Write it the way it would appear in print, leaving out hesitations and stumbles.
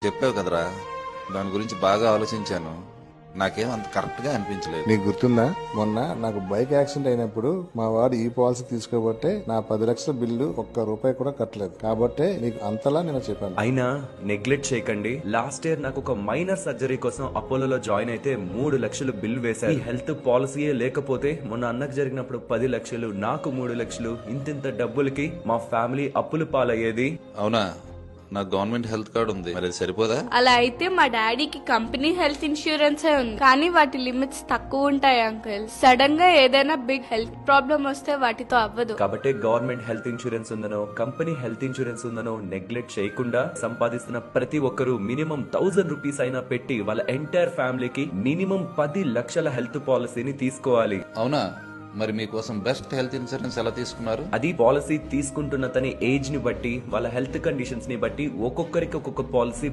చెప్పావు కదరా, దాని గురించి బాగా ఆలోచించాను. నాకేం అంత కరెక్ట్ గా అనిపించలేదు. నీకు గుర్తుందా, మొన్న నాకు బైక్ యాక్సిడెంట్ అయినప్పుడు మా వాడు ఈ పాలసీ తీసుకోబట్టే నా 10 లక్షల బిల్లు ఒక్క రూపాయి కూడా కట్టలేదు. కాబట్టే నీకు అంతలా నేను చెప్పాను. అయినా నెగ్లెక్ట్ చేయకండి. లాస్ట్ ఇయర్ నాకు ఒక మైనర్ సర్జరీ కోసం అపోలోలో జాయిన్ అయితే 3 లక్షలు బిల్ వేశారు. ఈ హెల్త్ పాలసీయే లేకపోతే మొన్న అన్నకు జరిగినప్పుడు 10 లక్షలు, నాకు 3 లక్షలు, ఇంతింత డబ్బులకి మా ఫ్యామిలీ అప్పులు పాలయ్యేది. అవునా, నాకు గవర్నమెంట్ హెల్త్ కార్డు ఉంది, మరి అది సరిపోదా? అలా అయితే మా డాడీకి కంపెనీ హెల్త్ ఇన్సూరెన్స్ ఉంది, కానీ వాటి లిమిట్స్ తక్కువ ఉంటాయి అంకుల్. సడన్ గా ఏదైనా బిగ్ హెల్త్ ప్రాబ్లం వస్తే వాటితో అవ్వదు. కాబట్టి గవర్నమెంట్ హెల్త్ ఇన్సూరెన్స్ ఉందనో, కంపెనీ హెల్త్ ఇన్సూరెన్స్ ఉందనో నెగ్లెక్ట్ చేయకుండా సంపాదిస్తున్న ప్రతి ఒక్కరూ మినిమం 1000 రూపీస్ అయినా పెట్టి వాళ్ళ ఎంటైర్ ఫ్యామిలీకి మినిమం 10 లక్షల హెల్త్ పాలసీని తీసుకోవాలి. అవునా, మరి మీకోసం బెస్ట్ హెల్త్ ఇన్సూరెన్స్ ఎలా తీసుకున్నారు? అది పాలసీ తీసుకుంటున్న తన ఏజ్ ని బట్టి, వాళ్ళ హెల్త్ కండిషన్స్ ని బట్టి ఒక్కొక్కరికి ఒక్కొక్క పాలసీ